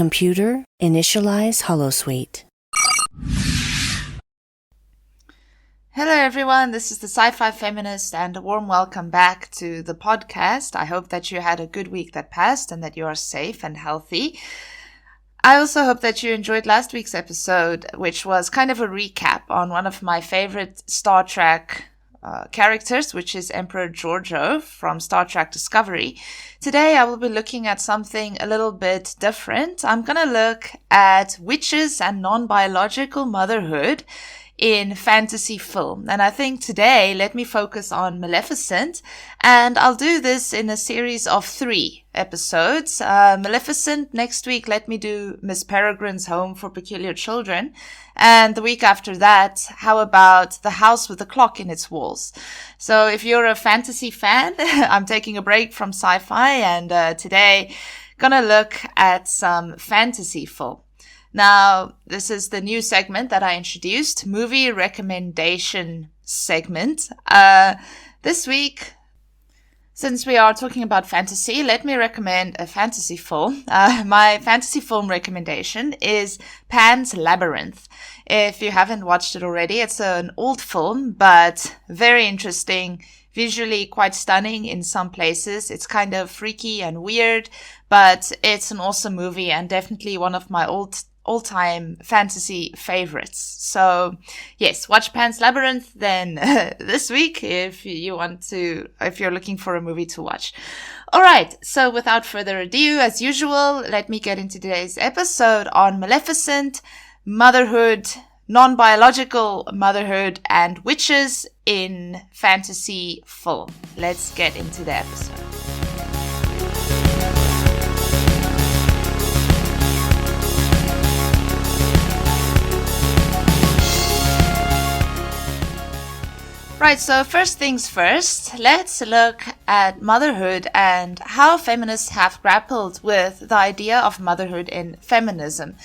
Computer, initialize holosuite. Hello everyone, this is the Sci-Fi Feminist and a warm welcome back to the podcast. I hope that you had a good week that passed and that you are safe and healthy. I also hope that you enjoyed last week's episode, which was kind of a recap on one of my favorite Star Trek characters, which is Emperor Georgiou from Star Trek Discovery. Today I will be looking at something a little bit different. I'm going to look at witches and non-biological motherhood in fantasy film. And I think today, let me focus on Maleficent, and I'll do this in a series of 3 episodes. Maleficent, next week, let me do Miss Peregrine's Home for Peculiar Children. And the week after that, how about The House with the Clock in Its Walls? So if you're a fantasy fan, I'm taking a break from sci-fi, and today, gonna look at some fantasy film. Now, this is the new segment that I introduced, movie recommendation segment. This week, since we are talking about fantasy, let me recommend a fantasy film. My fantasy film recommendation is Pan's Labyrinth. If you haven't watched it already, it's an old film, but very interesting, visually quite stunning in some places. It's kind of freaky and weird, but it's an awesome movie and definitely one of my all-time fantasy favorites. So yes, watch Pan's Labyrinth then this week if you're looking for a movie to watch. All right, so without further ado, as usual, let me get into today's episode on Maleficent, motherhood, non-biological motherhood, and witches in fantasy film. Let's get into the episode. Right, so first things first, let's look at motherhood and how feminists have grappled with the idea of motherhood in feminism.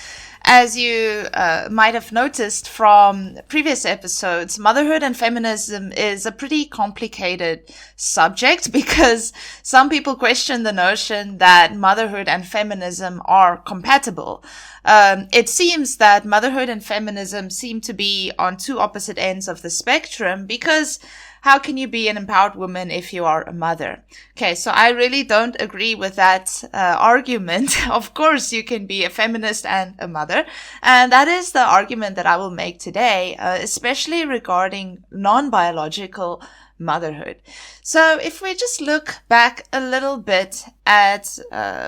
As you might have noticed from previous episodes, motherhood and feminism is a pretty complicated subject because some people question the notion that motherhood and feminism are compatible. It seems that motherhood and feminism seem to be on 2 opposite ends of the spectrum because how can you be an empowered woman if you are a mother? Okay, so I really don't agree with that argument. Of course, you can be a feminist and a mother. And that is the argument that I will make today, especially regarding non-biological motherhood. So if we just look back a little bit at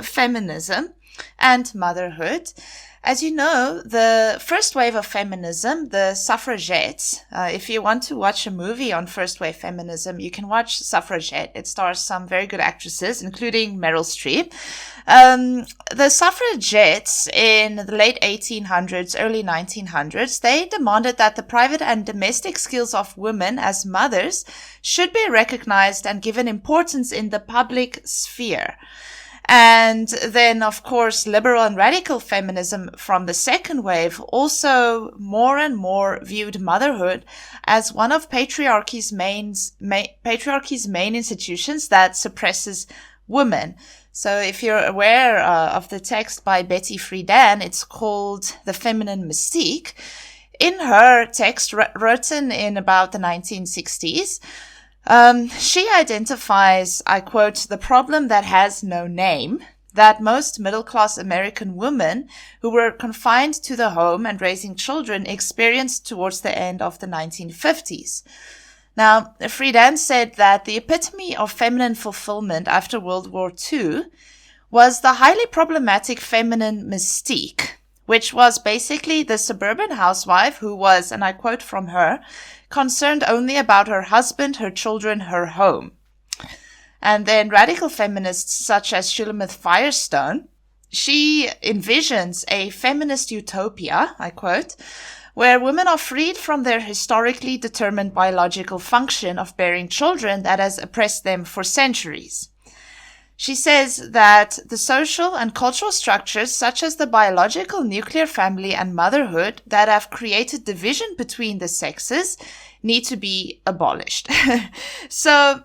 feminism and motherhood, as you know, the first wave of feminism, the suffragettes, if you want to watch a movie on first wave feminism, you can watch Suffragette. It stars some very good actresses, including Meryl Streep. The suffragettes in the late 1800s, early 1900s, they demanded that the private and domestic skills of women as mothers should be recognized and given importance in the public sphere. And then, of course, liberal and radical feminism from the second wave also more and more viewed motherhood as one of patriarchy's main institutions that suppresses women. So if you're aware of the text by Betty Friedan, it's called The Feminine Mystique. In her text, written in about the 1960s, she identifies, I quote, the problem that has no name, that most middle-class American women who were confined to the home and raising children experienced towards the end of the 1950s. Now, Friedan said that the epitome of feminine fulfillment after World War II was the highly problematic feminine mystique, which was basically the suburban housewife who was, and I quote from her, concerned only about her husband, her children, her home. And then radical feminists such as Shulamith Firestone, she envisions a feminist utopia, I quote, where women are freed from their historically determined biological function of bearing children that has oppressed them for centuries. She says that the social and cultural structures such as the biological nuclear family and motherhood that have created division between the sexes need to be abolished. So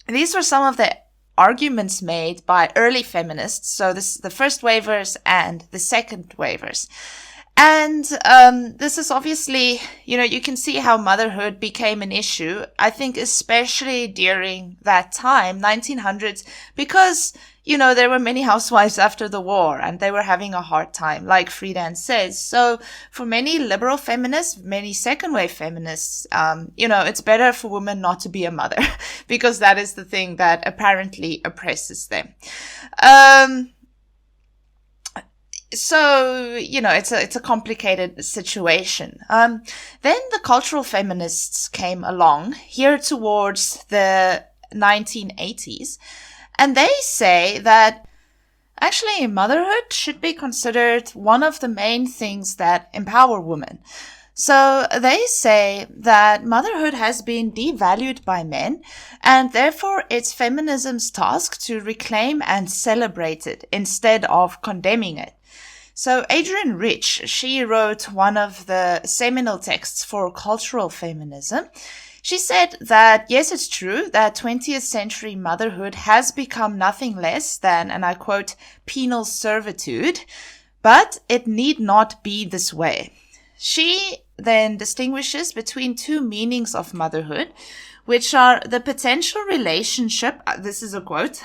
these were some of the arguments made by early feminists. So this the first waivers and the second waivers. And this is obviously, you can see how motherhood became an issue, I think especially during that time, 1900s, because, there were many housewives after the war and they were having a hard time, like Friedan says. So for many liberal feminists, many second wave feminists, it's better for women not to be a mother because that is the thing that apparently oppresses them. So, it's a complicated situation. Then the cultural feminists came along here towards the 1980s, and they say that actually motherhood should be considered one of the main things that empower women. So they say that motherhood has been devalued by men, and therefore it's feminism's task to reclaim and celebrate it instead of condemning it. So Adrienne Rich, she wrote one of the seminal texts for cultural feminism. She said that, yes, it's true that 20th century motherhood has become nothing less than, and I quote, penal servitude, but it need not be this way. She then distinguishes between two meanings of motherhood, which are the potential relationship, this is a quote,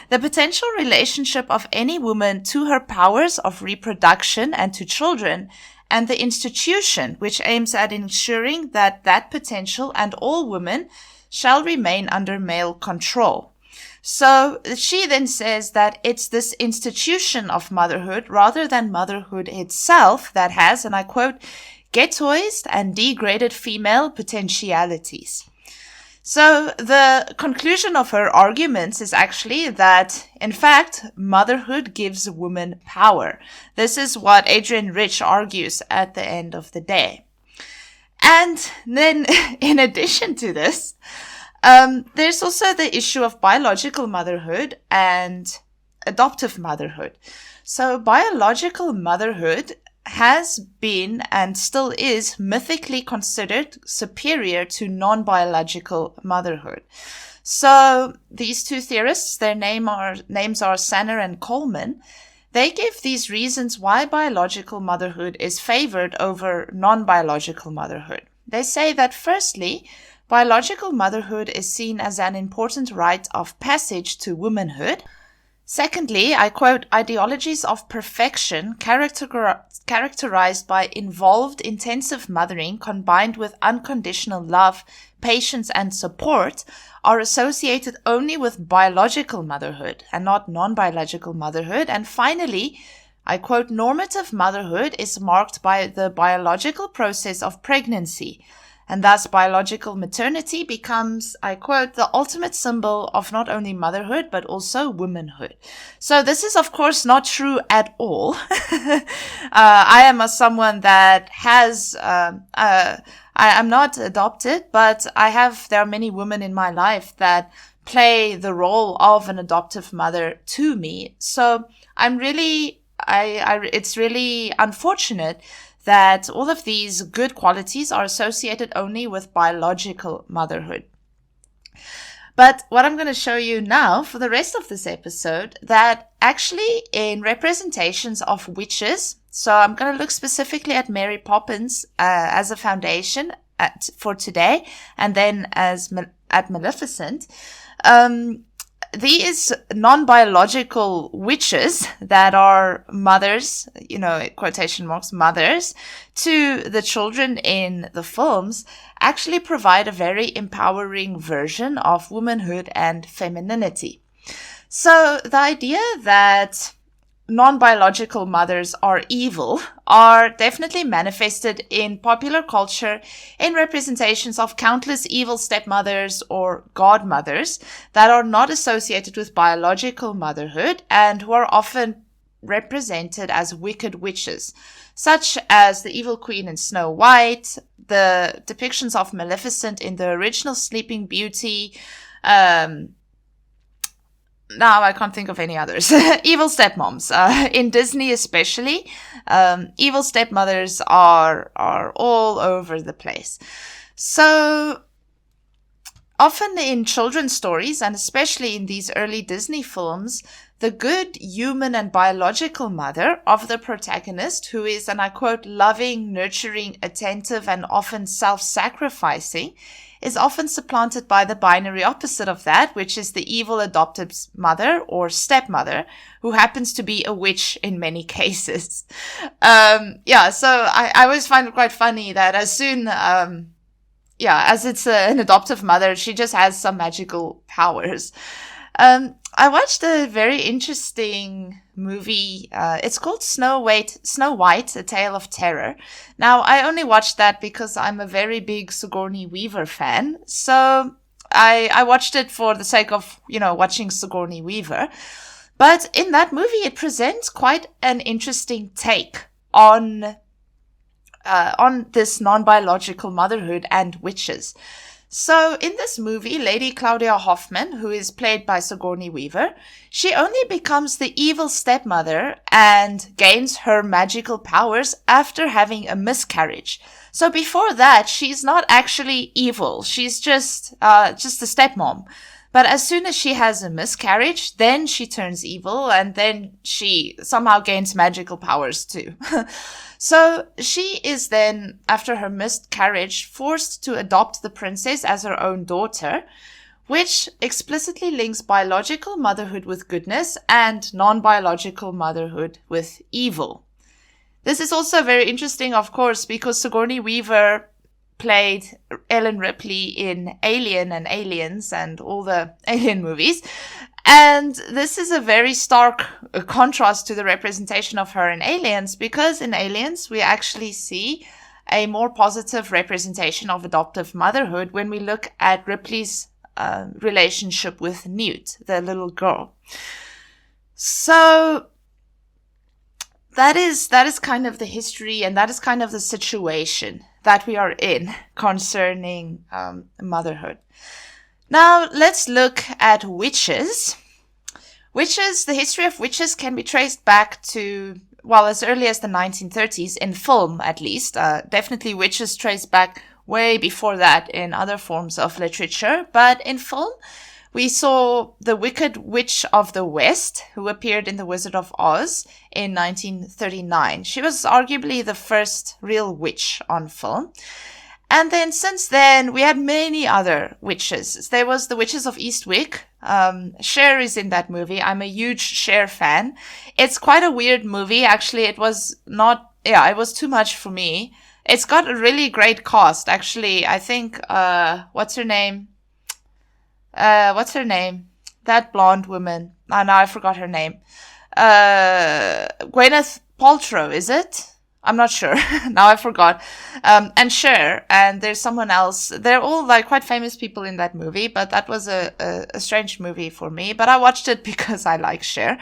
the potential relationship of any woman to her powers of reproduction and to children, and the institution, which aims at ensuring that that potential and all women shall remain under male control. So she then says that it's this institution of motherhood rather than motherhood itself that has, and I quote, ghettoized and degraded female potentialities. So the conclusion of her arguments is actually that, in fact, motherhood gives women power. This is what Adrienne Rich argues at the end of the day. And then, in addition to this, there's also the issue of biological motherhood and adoptive motherhood. So biological motherhood has been and still is mythically considered superior to non-biological motherhood. So these two theorists, their names are Sanner and Coleman. They give these reasons why biological motherhood is favored over non-biological motherhood. They say that firstly, biological motherhood is seen as an important rite of passage to womanhood. Secondly, I quote, ideologies of perfection characterized by involved intensive mothering combined with unconditional love, patience, and support are associated only with biological motherhood and not non-biological motherhood. And finally, I quote, normative motherhood is marked by the biological process of pregnancy. And thus biological maternity becomes, I quote, the ultimate symbol of not only motherhood, but also womanhood. So this is, of course, not true at all. I am someone that has, I am not adopted, but there are many women in my life that play the role of an adoptive mother to me. So it's really unfortunate that all of these good qualities are associated only with biological motherhood. But what I'm going to show you now for the rest of this episode, that actually in representations of witches, so I'm going to look specifically at Mary Poppins as a foundation for today, and then at Maleficent, these non-biological witches that are mothers, quotation marks, mothers to the children in the films actually provide a very empowering version of womanhood and femininity. So the idea that non-biological mothers are evil are definitely manifested in popular culture in representations of countless evil stepmothers or godmothers that are not associated with biological motherhood and who are often represented as wicked witches, such as the evil queen in Snow White, the depictions of Maleficent in the original Sleeping Beauty, now I can't think of any others. Evil stepmoms. In Disney especially, evil stepmothers are all over the place. So Often in children's stories, and especially in these early Disney films, the good human and biological mother of the protagonist, who is, and I quote, loving, nurturing, attentive, and often self-sacrificing, is often supplanted by the binary opposite of that, which is the evil adoptive mother or stepmother, who happens to be a witch in many cases. So I always find it quite funny that as soon, as it's an adoptive mother, she just has some magical powers. I watched a very interesting movie. It's called Snow White, A Tale of Terror. Now, I only watched that because I'm a very big Sigourney Weaver fan. So I watched it for the sake of, watching Sigourney Weaver. But in that movie, it presents quite an interesting take on this non-biological motherhood and witches. So in this movie, Lady Claudia Hoffman, who is played by Sigourney Weaver, she only becomes the evil stepmother and gains her magical powers after having a miscarriage. So before that, she's not actually evil. She's just a stepmom. But as soon as she has a miscarriage, then she turns evil, and then she somehow gains magical powers too. So she is then, after her miscarriage, forced to adopt the princess as her own daughter, which explicitly links biological motherhood with goodness and non-biological motherhood with evil. This is also very interesting, of course, because Sigourney Weaver played Ellen Ripley in Alien and Aliens and all the Alien movies. And this is a very stark contrast to the representation of her in Aliens, because in Aliens, we actually see a more positive representation of adoptive motherhood when we look at Ripley's relationship with Newt, the little girl. So that is kind of the history, and that is kind of the situation that we are in concerning motherhood. Now, let's look at witches. The history of witches can be traced back to, as early as the 1930s, in film at least. Definitely witches trace back way before that in other forms of literature. But in film, we saw the Wicked Witch of the West, who appeared in The Wizard of Oz in 1939. She was arguably the first real witch on film. And then since then, we had many other witches. There was the Witches of Eastwick. Cher is in that movie. I'm a huge Cher fan. It's quite a weird movie. Actually, it was it was too much for me. It's got a really great cast. Actually, I think, what's her name? That blonde woman. Oh, now I forgot her name. Gwyneth Paltrow, is it? I'm not sure. Now I forgot. And Cher, and there's someone else. They're all quite famous people in that movie, but that was a strange movie for me. But I watched it because I like Cher.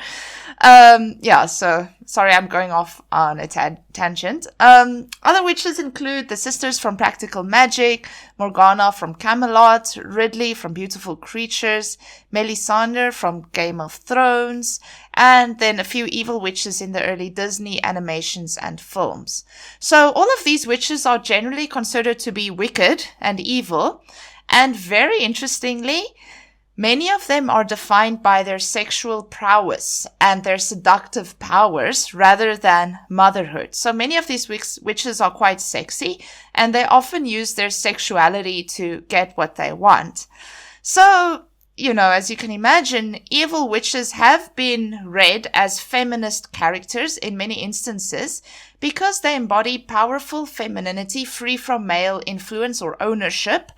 So sorry, I'm going off on a tangent. Other witches include the sisters from Practical Magic, Morgana from Camelot, Ridley from Beautiful Creatures, Melisandre from Game of Thrones, and then a few evil witches in the early Disney animations and films. So all of these witches are generally considered to be wicked and evil, and very interestingly, many of them are defined by their sexual prowess and their seductive powers rather than motherhood. So many of these witches are quite sexy, and they often use their sexuality to get what they want. So, as you can imagine, evil witches have been read as feminist characters in many instances because they embody powerful femininity free from male influence or ownership.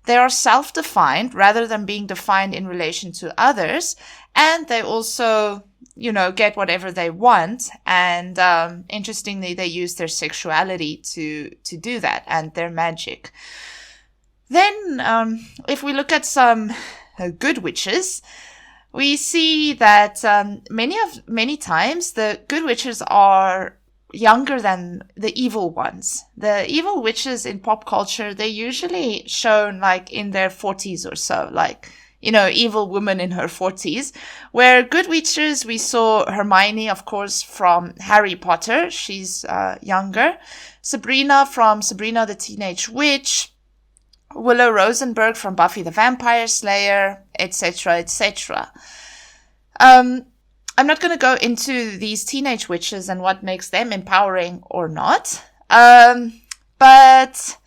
They are self-defined rather than being defined in relation to others. And they also, get whatever they want. And interestingly, they use their sexuality to do that, and their magic. Then, if we look at some good witches, we see that many times the good witches are younger than the evil ones. The evil witches in pop culture, they're usually shown in their 40s or so, evil woman in her 40s, where good witches, we saw Hermione, of course, from Harry Potter. She's younger. Sabrina from Sabrina the Teenage Witch. Willow Rosenberg from Buffy the Vampire Slayer, etc., etc. I'm not going to go into these teenage witches and what makes them empowering or not. But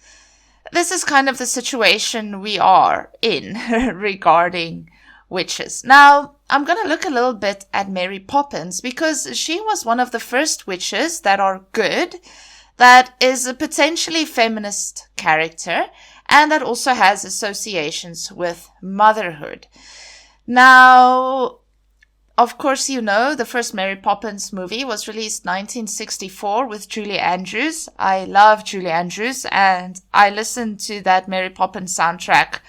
this is kind of the situation we are in regarding witches. Now, I'm going to look a little bit at Mary Poppins because she was one of the first witches that are good, that is a potentially feminist character, and that also has associations with motherhood. Now, of course, you know, the first Mary Poppins movie was released 1964 with Julie Andrews. I love Julie Andrews, and I listen to that Mary Poppins soundtrack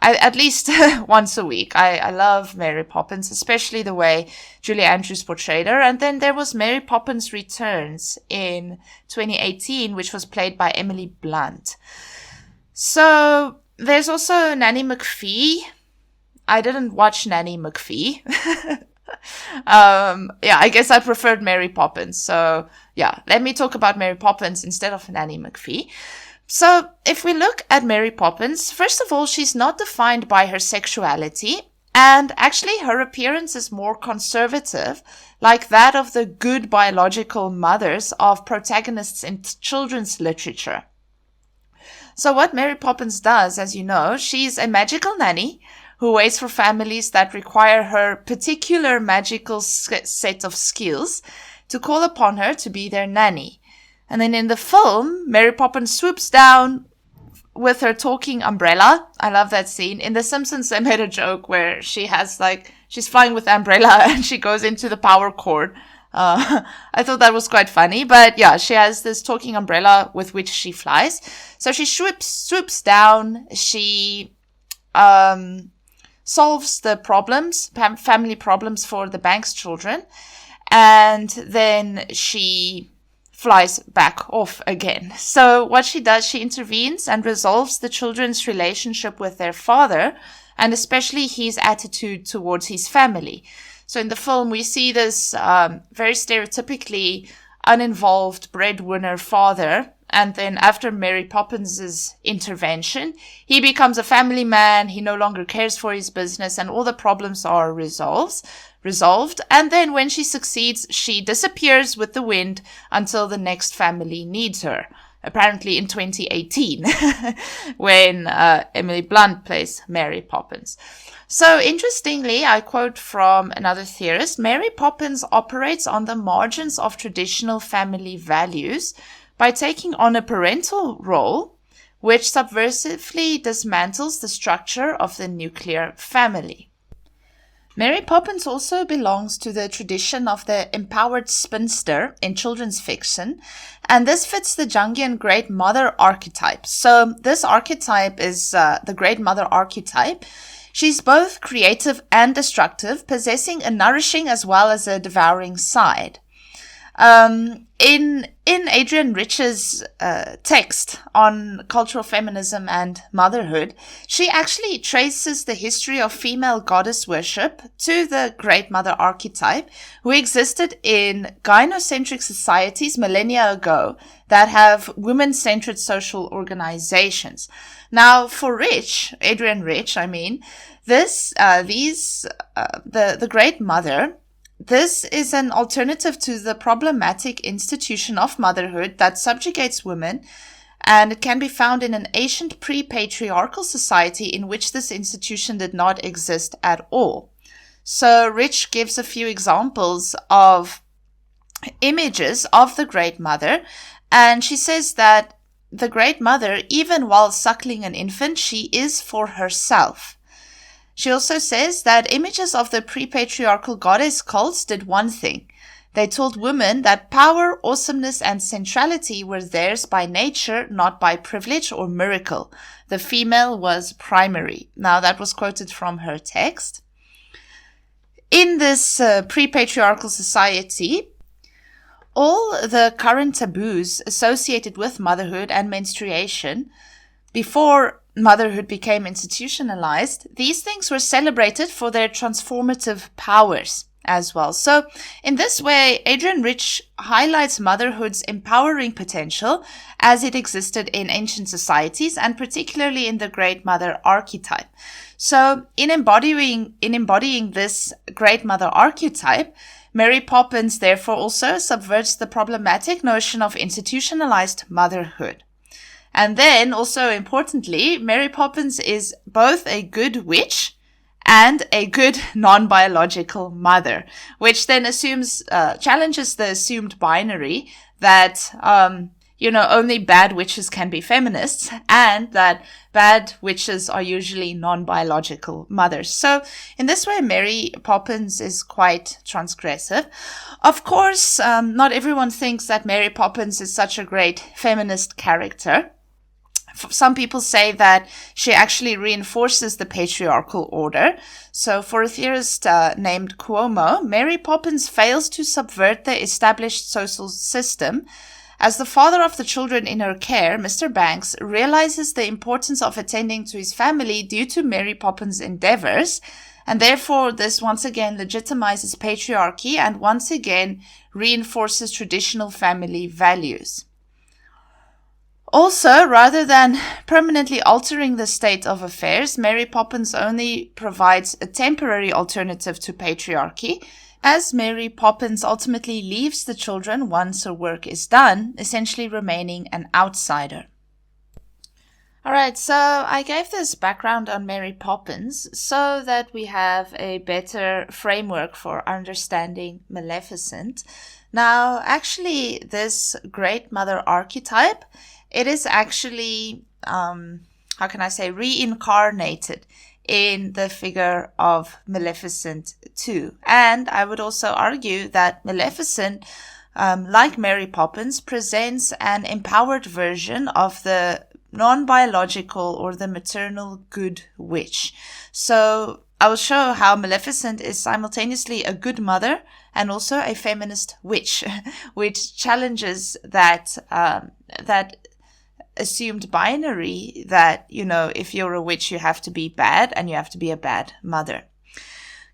at least once a week. I love Mary Poppins, especially the way Julie Andrews portrayed her. And then there was Mary Poppins Returns in 2018, which was played by Emily Blunt. So there's also Nanny McPhee. I didn't watch Nanny McPhee. I guess I preferred Mary Poppins. So yeah, let me talk about Mary Poppins instead of Nanny McPhee. So if we look at Mary Poppins, first of all, she's not defined by her sexuality, and actually her appearance is more conservative, like that of the good biological mothers of protagonists in children's literature. So what Mary Poppins does, as you know, she's a magical nanny who waits for families that require her particular magical set of skills to call upon her to be their nanny. And then in the film, Mary Poppins swoops down with her talking umbrella. I love that scene. In The Simpsons, they made a joke where she's flying with the umbrella and she goes into the power cord. I thought that was quite funny, but yeah, she has this talking umbrella with which she flies. So she swoops down. She, solves the problems, family problems for the Banks children. And then she flies back off again. So what she does, she intervenes and resolves the children's relationship with their father, and especially his attitude towards his family. So in the film, we see this very stereotypically uninvolved breadwinner father, and then after Mary Poppins' intervention, he becomes a family man, he no longer cares for his business, and all the problems are resolved. And then when she succeeds, she disappears with the wind until the next family needs her. Apparently in 2018, when Emily Blunt plays Mary Poppins. So interestingly, I quote from another theorist, Mary Poppins operates on the margins of traditional family values by taking on a parental role, which subversively dismantles the structure of the nuclear family. Mary Poppins also belongs to the tradition of the empowered spinster in children's fiction, and this fits the Jungian Great Mother archetype. So this archetype is the Great Mother archetype. She's both creative and destructive, possessing a nourishing as well as a devouring side. In Adrienne Rich's text on cultural feminism and motherhood, she actually traces the history of female goddess worship to the Great Mother archetype, who existed in gynocentric societies millennia ago that have women-centered social organizations. Now, for Adrienne Rich, the Great Mother, this is an alternative to the problematic institution of motherhood that subjugates women, and it can be found in an ancient pre-patriarchal society in which this institution did not exist at all. So Rich gives a few examples of images of the Great Mother, and she says that the Great Mother, even while suckling an infant, she is for herself. She also says that images of the pre-patriarchal goddess cults did one thing. They told women that power, awesomeness, and centrality were theirs by nature, not by privilege or miracle. The female was primary. Now, that was quoted from her text. In this pre-patriarchal society, all the current taboos associated with motherhood and menstruation, before motherhood became institutionalized, these things were celebrated for their transformative powers. as well. So in this way, Adrian Rich highlights motherhood's empowering potential as it existed in ancient societies, and particularly in the Great Mother archetype. So in embodying this Great Mother archetype, Mary Poppins therefore also subverts the problematic notion of institutionalized motherhood. And then, also importantly, Mary Poppins is both a good witch and a good non-biological mother, which then challenges the assumed binary that, only bad witches can be feminists, and that bad witches are usually non-biological mothers. So in this way, Mary Poppins is quite transgressive. Of course, not everyone thinks that Mary Poppins is such a great feminist character. Some people say that she actually reinforces the patriarchal order. So for a theorist named Cuomo, Mary Poppins fails to subvert the established social system. As the father of the children in her care, Mr. Banks realizes the importance of attending to his family due to Mary Poppins' endeavors, and therefore this once again legitimizes patriarchy and once again reinforces traditional family values. Also, rather than permanently altering the state of affairs, Mary Poppins only provides a temporary alternative to patriarchy, as Mary Poppins ultimately leaves the children once her work is done, essentially remaining an outsider. Alright, so I gave this background on Mary Poppins so that we have a better framework for understanding Maleficent. Now, actually, this Great Mother archetype, it is actually, reincarnated in the figure of Maleficent too. And I would also argue that Maleficent, like Mary Poppins, presents an empowered version of the non-biological or the maternal good witch. So I will show how Maleficent is simultaneously a good mother and also a feminist witch, which challenges that assumed binary that, if you're a witch, you have to be bad and you have to be a bad mother.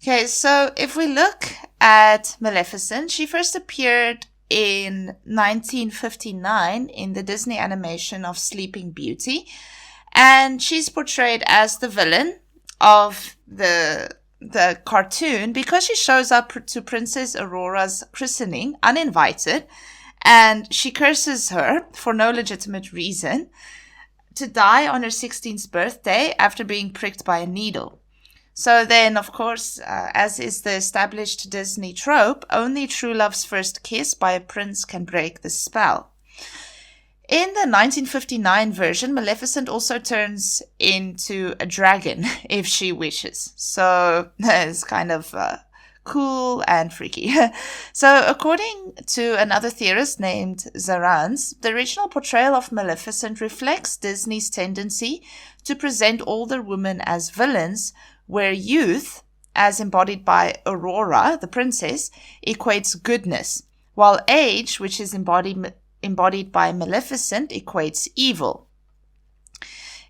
Okay, so if we look at Maleficent, she first appeared in 1959 in the Disney animation of Sleeping Beauty, and she's portrayed as the villain of the cartoon because she shows up to Princess Aurora's christening uninvited, and she curses her for no legitimate reason to die on her 16th birthday after being pricked by a needle. So then, of course, as is the established Disney trope, only true love's first kiss by a prince can break the spell. In the 1959 version, Maleficent also turns into a dragon if she wishes. So it's kind of cool and freaky. So according to another theorist named Zarans, the original portrayal of Maleficent reflects Disney's tendency to present older women as villains, where youth, as embodied by Aurora, the princess, equates goodness, while age, which is embodied by Maleficent, equates evil.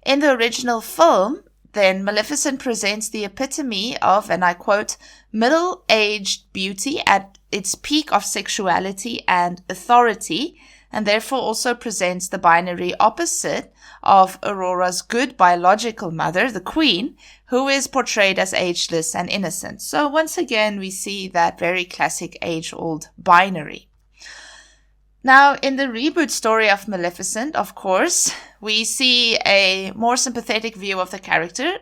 In the original film, then, Maleficent presents the epitome of, and I quote, middle-aged beauty at its peak of sexuality and authority, and therefore also presents the binary opposite of Aurora's good biological mother, the Queen, who is portrayed as ageless and innocent. So once again, we see that very classic age-old binary. Now, in the reboot story of Maleficent, of course, we see a more sympathetic view of the character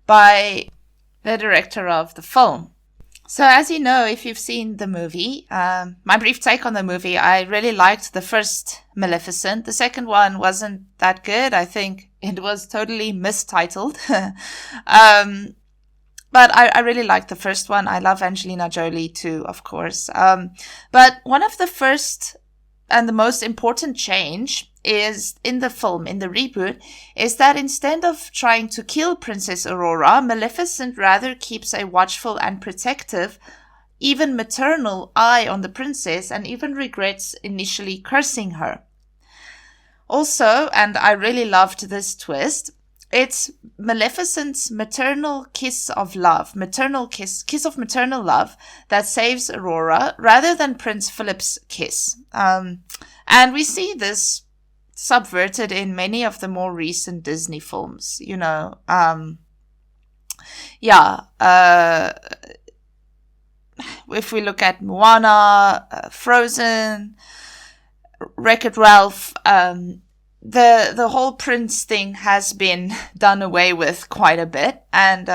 by the director of the film. So as you know, if you've seen the movie, my brief take on the movie, I really liked the first Maleficent. The second one wasn't that good. I think it was totally mistitled. But I really liked the first one. I love Angelina Jolie too, of course. But one of the first and the most important change is in the film, in the reboot, is that instead of trying to kill Princess Aurora, Maleficent rather keeps a watchful and protective, even maternal eye on the princess and even regrets initially cursing her. Also, and I really loved this twist, It's Maleficent's maternal kiss of love, kiss of maternal love that saves Aurora rather than Prince Philip's kiss. And we see this subverted in many of the more recent Disney films, if we look at Moana, Frozen, Wreck-It Ralph, the whole prince thing has been done away with quite a bit. And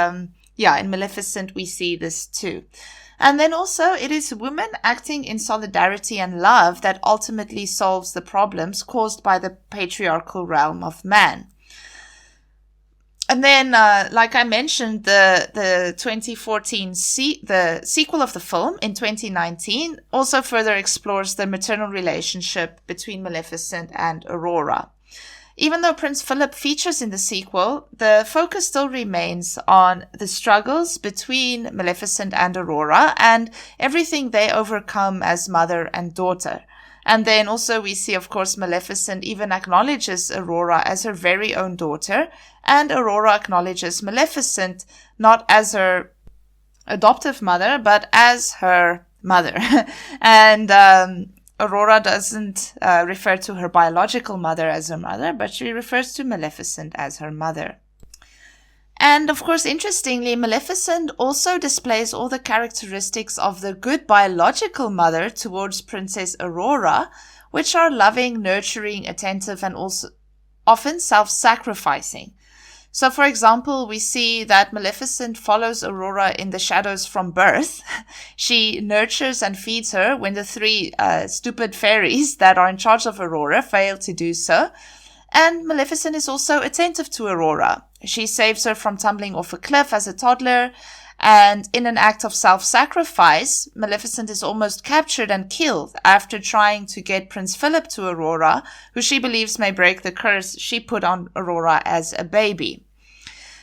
in Maleficent we see this too. And then also it is women acting in solidarity and love that ultimately solves the problems caused by the patriarchal realm of man. And then, like I mentioned, the 2014 the sequel of the film in 2019 also further explores the maternal relationship between Maleficent and Aurora. Even though Prince Philip features in the sequel, the focus still remains on the struggles between Maleficent and Aurora and everything they overcome as mother and daughter. And then also we see, of course, Maleficent even acknowledges Aurora as her very own daughter, and Aurora acknowledges Maleficent not as her adoptive mother, but as her mother. And Aurora doesn't refer to her biological mother as her mother, but she refers to Maleficent as her mother. And of course, interestingly, Maleficent also displays all the characteristics of the good biological mother towards Princess Aurora, which are loving, nurturing, attentive, and also often self-sacrificing. So, for example, we see that Maleficent follows Aurora in the shadows from birth. She nurtures and feeds her when the three stupid fairies that are in charge of Aurora fail to do so. And Maleficent is also attentive to Aurora. She saves her from tumbling off a cliff as a toddler, and in an act of self-sacrifice, Maleficent is almost captured and killed after trying to get Prince Philip to Aurora, who she believes may break the curse she put on Aurora as a baby.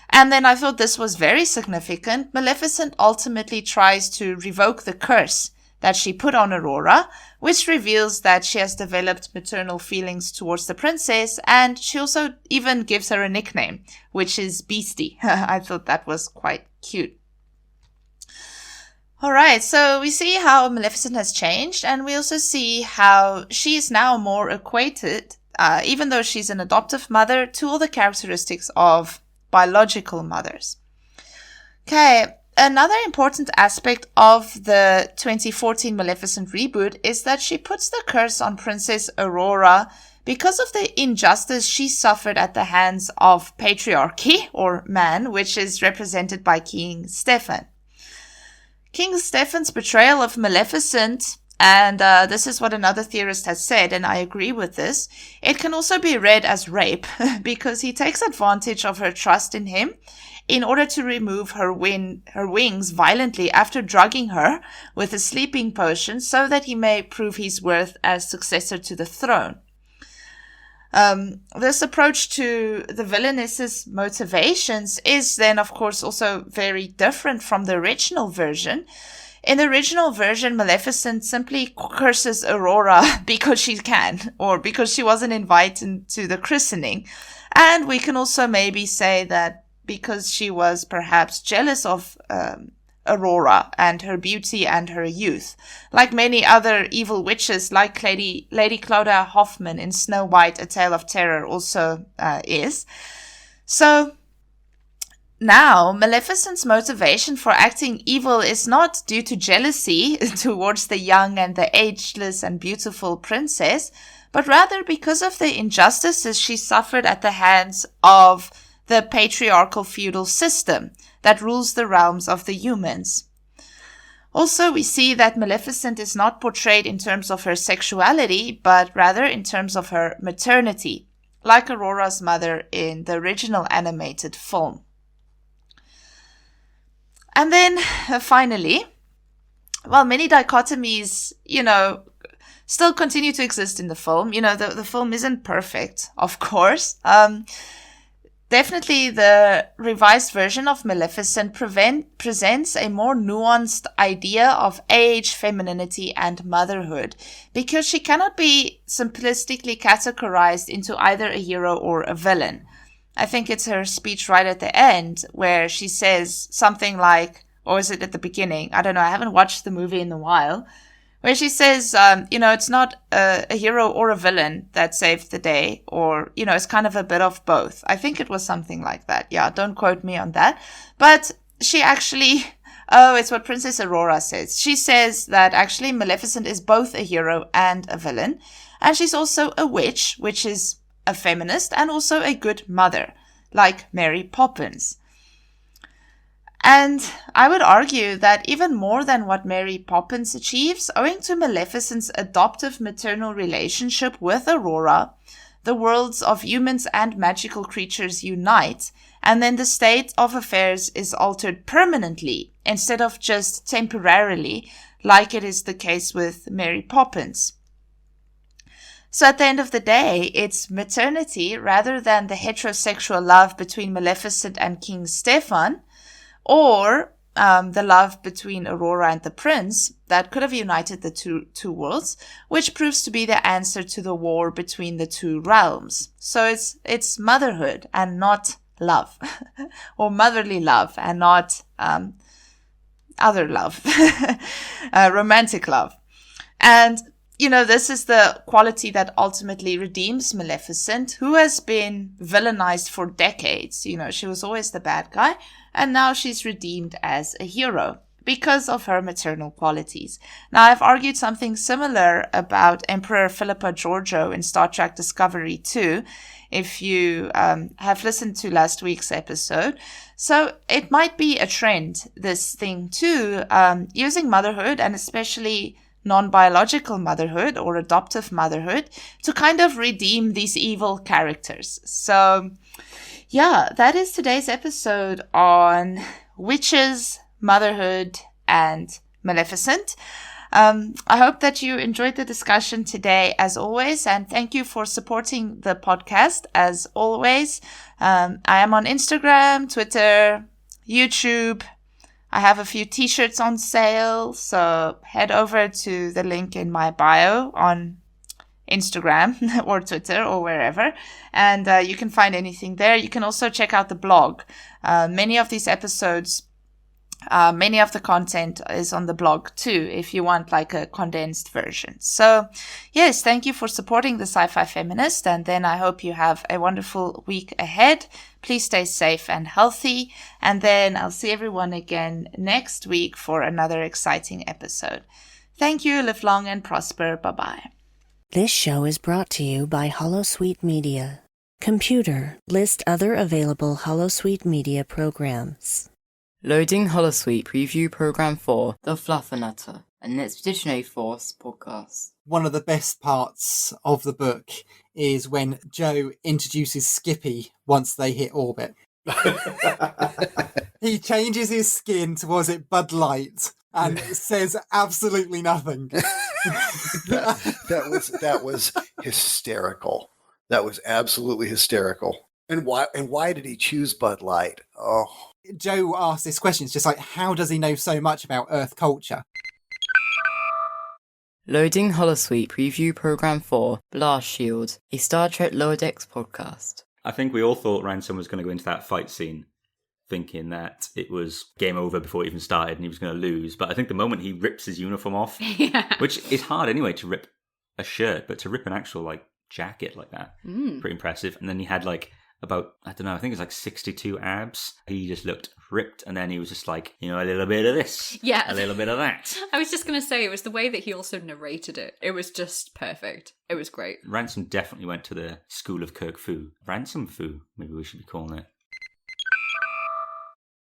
And then I thought this was very significant. Maleficent ultimately tries to revoke the curse that she put on Aurora, which reveals that she has developed maternal feelings towards the princess, and she also even gives her a nickname, which is Beastie. I thought that was quite cute. Alright, so we see how Maleficent has changed, and we also see how she is now more equated, even though she's an adoptive mother, to all the characteristics of biological mothers. Okay, another important aspect of the 2014 Maleficent reboot is that she puts the curse on Princess Aurora because of the injustice she suffered at the hands of patriarchy, or man, which is represented by King Stefan. King Stefan's betrayal of Maleficent, and this is what another theorist has said, and I agree with this, it can also be read as rape because he takes advantage of her trust in him in order to remove her wings violently after drugging her with a sleeping potion so that he may prove his worth as successor to the throne. This approach to the villainess's motivations is then, of course, also very different from the original version. In the original version, Maleficent simply curses Aurora because she can, or because she wasn't invited to the christening. And we can also maybe say that because she was perhaps jealous of Aurora and her beauty and her youth, like many other evil witches, like Lady Claudia Hoffman in Snow White, A Tale of Terror also is. So now, Maleficent's motivation for acting evil is not due to jealousy towards the young and the ageless and beautiful princess, but rather because of the injustices she suffered at the hands of the patriarchal feudal system that rules the realms of the humans. Also, we see that Maleficent is not portrayed in terms of her sexuality, but rather in terms of her maternity, like Aurora's mother in the original animated film. And then, finally, while many dichotomies, still continue to exist in the film, the film isn't perfect, of course. Definitely the revised version of Maleficent presents a more nuanced idea of age, femininity, and motherhood, because she cannot be simplistically categorized into either a hero or a villain. I think it's her speech right at the end where she says something like, or is it at the beginning? I don't know. I haven't watched the movie in a while. Where she says, it's not a hero or a villain that saved the day, or, it's kind of a bit of both. I think it was something like that. Yeah, don't quote me on that. But she actually, it's what Princess Aurora says. She says that actually Maleficent is both a hero and a villain. And she's also a witch, which is a feminist, and also a good mother, like Mary Poppins. And I would argue that even more than what Mary Poppins achieves, owing to Maleficent's adoptive maternal relationship with Aurora, the worlds of humans and magical creatures unite, and then the state of affairs is altered permanently instead of just temporarily, like it is the case with Mary Poppins. So at the end of the day, it's maternity rather than the heterosexual love between Maleficent and King Stefan, or the love between Aurora and the prince that could have united the two worlds, which proves to be the answer to the war between the two realms. So it's motherhood and not love, or motherly love and not other love, romantic love. And this is the quality that ultimately redeems Maleficent, who has been villainized for decades. She was always the bad guy, and now she's redeemed as a hero because of her maternal qualities. Now, I've argued something similar about Emperor Philippa Georgiou in Star Trek Discovery 2, if you have listened to last week's episode. So it might be a trend, this thing too, using motherhood, and especially non-biological motherhood or adoptive motherhood, to kind of redeem these evil characters. So yeah, that is today's episode on witches, motherhood, and Maleficent. I hope that you enjoyed the discussion today, as always, and thank you for supporting the podcast, as always. I am on Instagram, Twitter, YouTube. I have a few t-shirts on sale, so head over to the link in my bio on Instagram or Twitter or wherever, and you can find anything there. You can also check out the blog. Many of these episodes, many of the content is on the blog too, if you want like a condensed version. So yes, thank you for supporting the Sci-Fi Feminist, and then I hope you have a wonderful week ahead. Please stay safe and healthy, and then I'll see everyone again next week for another exciting episode. Thank you, live long and prosper. Bye-bye. This show is brought to you by Holosuite Media. Computer, list other available Holosuite Media programs. Loading Holosuite Preview Program 4, The Fluffernutter, an Expeditionary Force podcast. One of the best parts of the book is when Joe introduces Skippy once they hit orbit. He changes his skin to, was it Bud Light, and says absolutely nothing. that was hysterical. That was absolutely hysterical. And why did he choose Bud Light? Oh. Joe asked this question. It's just like, how does he know so much about Earth culture? Loading Holosuite Preview Program 4, Blast Shield, a Star Trek Lower Decks podcast. I think we all thought Ransom was going to go into that fight scene thinking that it was game over before it even started and he was going to lose. But I think the moment he rips his uniform off, which is hard anyway to rip a shirt, but to rip an actual like jacket like that, pretty impressive. And then he had like about, I don't know, I think it's like 62 abs. He just looked ripped, and then he was just like, a little bit of this, a little bit of that. I was just going to say, it was the way that he also narrated it. It was just perfect. It was great. Ransom definitely went to the school of Kirk Fu. Ransom Fu, maybe we should be calling it.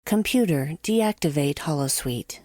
Computer, deactivate Holosuite.